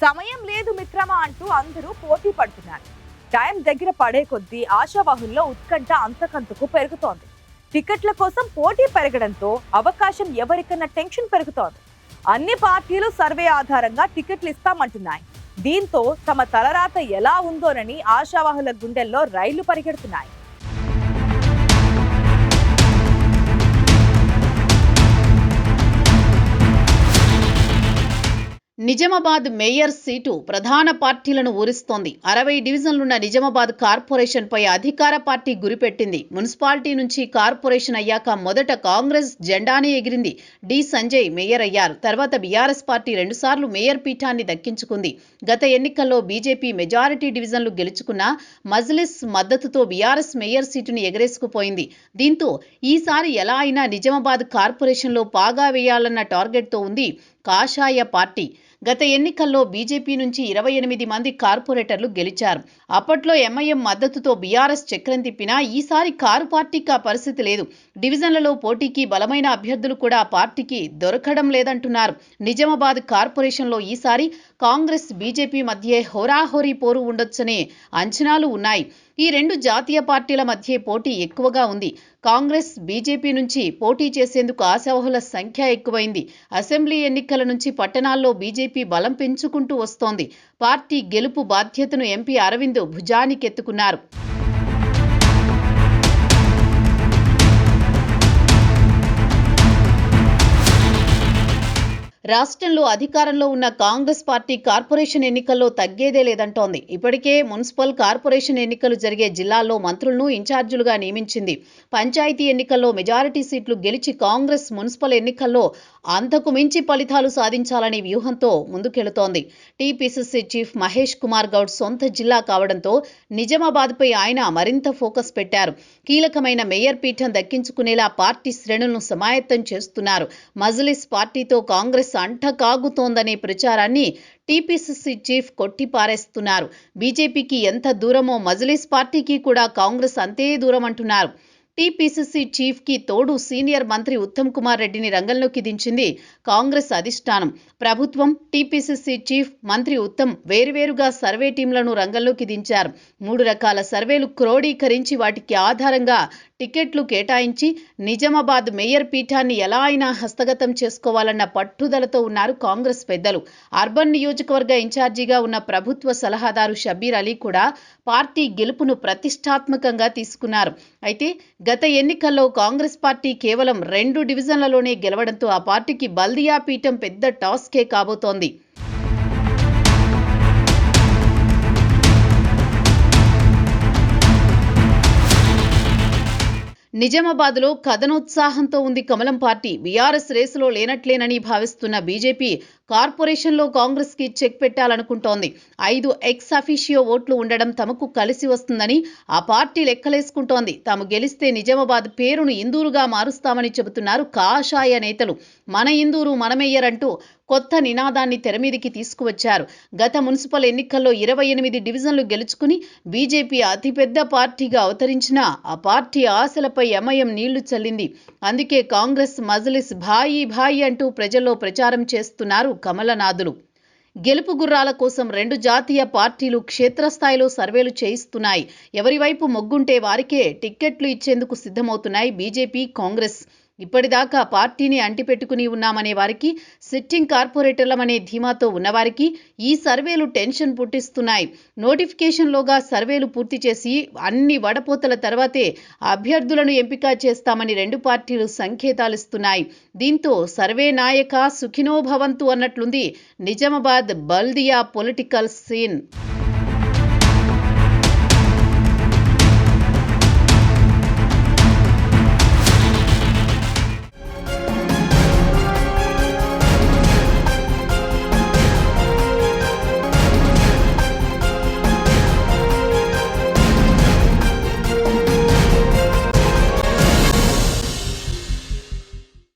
సమయం లేదు మిత్రమా అంటూ అందరూ పోటీ పడుతున్నారు. టైం దగ్గర పడే కొద్దీ ఆశావాహుల్లో ఉత్కంఠ అంతకంతకు పెరుగుతోంది. టికెట్ల కోసం పోటీ పెరగడంతో అవకాశం ఎవరికన్నా టెన్షన్ పెరుగుతోంది. అన్ని పార్టీలు సర్వే ఆధారంగా టికెట్లు ఇస్తామంటున్నాయి. దీంతో తమ తలరాత ఎలా ఉందోనని ఆశావాహుల గుండెల్లో రైళ్లు పరిగెడుతున్నాయి. నిజామాబాద్ మేయర్ సీటు ప్రధాన పార్టీలను ఊరిస్తోంది. 60 డివిజన్లున్న నిజామాబాద్ కార్పొరేషన్ పై అధికార పార్టీ గురిపెట్టింది. మున్సిపాలిటీ నుంచి కార్పొరేషన్ అయ్యాక మొదట కాంగ్రెస్ జెండానే ఎగిరింది. డి సంజయ్ మేయర్ అయ్యారు. తర్వాత బీఆర్ఎస్ పార్టీ 2 సార్లు మేయర్ పీఠాన్ని దక్కించుకుంది. గత ఎన్నికల్లో బీజేపీ మెజారిటీ డివిజన్లు గెలుచుకున్న మజ్లిస్ మద్దతుతో బీఆర్ఎస్ మేయర్ సీటుని ఎగరేసుకుపోయింది. దీంతో ఈసారి ఎలా అయినా నిజామాబాద్ కార్పొరేషన్లో పాగా వేయాలన్న టార్గెట్తో ఉంది కాషాయ పార్టీ. గత ఎన్నికల్లో బీజేపీ నుంచి 28 మంది కార్పొరేటర్లు గెలిచారు. అప్పట్లో ఎంఐఎం మద్దతుతో బీఆర్ఎస్ చక్రం తిప్పినా ఈసారి కారు పార్టీకి ఆ పరిస్థితి లేదు. డివిజన్లలో పోటీకి బలమైన అభ్యర్థులు కూడా పార్టీకి దొరకడం లేదంటున్నారు. నిజామాబాద్ కార్పొరేషన్లో ఈసారి కాంగ్రెస్ బీజేపీ మధ్య హోరాహోరీ పోరు ఉండొచ్చనే అంచనాలు ఉన్నాయి. ఈ 2 జాతీయ పార్టీల మధ్య పోటీ ఎక్కువగా ఉంది. కాంగ్రెస్ బీజేపీ నుంచి పోటీ చేసేందుకు ఆశావహుల సంఖ్య ఎక్కువైంది. అసెంబ్లీ ఎన్నికల నుంచి పట్టణాల్లో బీజేపీ బలం పెంచుకుంటూ వస్తోంది. పార్టీ గెలుపు బాధ్యతను ఎంపీ అరవింద్ భుజానికెత్తుకున్నారు. రాష్ట్రంలో అధికారంలో ఉన్న కాంగ్రెస్ పార్టీ కార్పొరేషన్ ఎన్నికల్లో తగ్గేదే లేదంటోంది. ఇప్పటికే మున్సిపల్ కార్పొరేషన్ ఎన్నికలు జరిగే జిల్లాల్లో మంత్రులను ఇన్ఛార్జీలుగా నియమించింది. పంచాయతీ ఎన్నికల్లో మెజారిటీ సీట్లు గెలిచి కాంగ్రెస్ మున్సిపల్ ఎన్నికల్లో అంతకు మించి ఫలితాలు సాధించాలనే వ్యూహంతో ముందుకెళుతోంది. టీపీసీసీ చీఫ్ మహేష్ కుమార్ గౌడ్ సొంత జిల్లా కావడంతో నిజామాబాద్పై ఆయన మరింత ఫోకస్ పెట్టారు. కీలకమైన మేయర్ పీఠం దక్కించుకునేలా పార్టీ శ్రేణులను సమాయత్తం చేస్తున్నారు. మజ్లిస్ పార్టీతో కాంగ్రెస్ అంటకాగుతోందనే ప్రచారాన్ని టీపీసీసీ చీఫ్ కొట్టిపారేస్తున్నారు. బీజేపీకి ఎంత దూరమో మజ్లిస్ పార్టీకి కూడా కాంగ్రెస్ అంతే దూరం అంటున్నారు. టీపీసీసీ చీఫ్ కి తోడు సీనియర్ మంత్రి ఉత్తమ్ కుమార్ రెడ్డిని రంగంలోకి దించింది కాంగ్రెస్ అధిష్టానం. ప్రభుత్వం, టీపీసీసీ చీఫ్, మంత్రి ఉత్తమ్ వేరువేరుగా సర్వే టీంలను రంగంలోకి దించారు. 3 రకాల సర్వేలు క్రోడీకరించి వాటికి ఆధారంగా టికెట్లు కేటాయించి నిజామాబాద్ మేయర్ పీఠాన్ని ఎలా అయినా హస్తగతం చేసుకోవాలన్న పట్టుదలతో ఉన్నారు కాంగ్రెస్ పెద్దలు. అర్బన్ నియోజకవర్గ ఇన్ఛార్జిగా ఉన్న ప్రభుత్వ సలహాదారు షబ్బీర్ అలీ కూడా పార్టీ గెలుపును ప్రతిష్టాత్మకంగా తీసుకున్నారు. అయితే గత ఎన్నికల్లో కాంగ్రెస్ పార్టీ కేవలం 2 డివిజన్లలోనే గెలవడంతో ఆ పార్టీకి బల్దియా పీఠం పెద్ద టాస్కే కాబోతోంది. నిజామాబాద్లో కథనోత్సాహంతో ఉంది కమలం పార్టీ. బీఆర్ఎస్ రేసులో లేనట్లేనని భావిస్తున్న బీజేపీ కార్పొరేషన్లో కాంగ్రెస్కి చెక్ పెట్టాలనుకుంటోంది. 5 ఎక్స్ అఫీషియో ఓట్లు ఉండడం తమకు కలిసి వస్తుందని ఆ పార్టీ లెక్కలేసుకుంటోంది. తాము గెలిస్తే నిజామాబాద్ పేరును ఇందూరుగా మారుస్తామని చెబుతున్నారు కాషాయ నేతలు. మన ఇందూరు మనమేయర్ అంటూ కొత్త నినాదాన్ని తెరమీదికి తీసుకువచ్చారు. గత మున్సిపల్ ఎన్నికల్లో 28 డివిజన్లు గెలుచుకుని బీజేపీ అతిపెద్ద పార్టీగా అవతరించినా ఆ పార్టీ ఆశలపై ఎంఐఎం నీళ్లు చల్లింది. అందుకే కాంగ్రెస్ మజ్లిస్ భాయి భాయి అంటూ ప్రజల్లో ప్రచారం చేస్తున్నారు కమలనాథులు. గెలుపు గుర్రాల కోసం 2 జాతీయ పార్టీలు క్షేత్రస్థాయిలో సర్వేలు చేయిస్తున్నాయి. ఎవరి వైపు మొగ్గుంటే వారికే టిక్కెట్లు ఇచ్చేందుకు సిద్ధమవుతున్నాయి బీజేపీ, కాంగ్రెస్. ఇప్పటిదాకా పార్టీని అంటిపెట్టుకుని ఉన్నామనే వారికి, సిట్టింగ్ కార్పొరేటర్లమనే ధీమాతో ఉన్నవారికి ఈ సర్వేలు టెన్షన్ పుట్టిస్తున్నాయి. నోటిఫికేషన్లోగా సర్వేలు పూర్తి చేసి అన్ని వడపోతల తర్వాతే అభ్యర్థులను ఎంపిక చేస్తామని 2 పార్టీలు సంకేతాలిస్తున్నాయి. దీంతో సర్వే నాయక సుఖినో భవంతు అన్నట్లుంది నిజామాబాద్ బల్దియా పొలిటికల్ సీన్.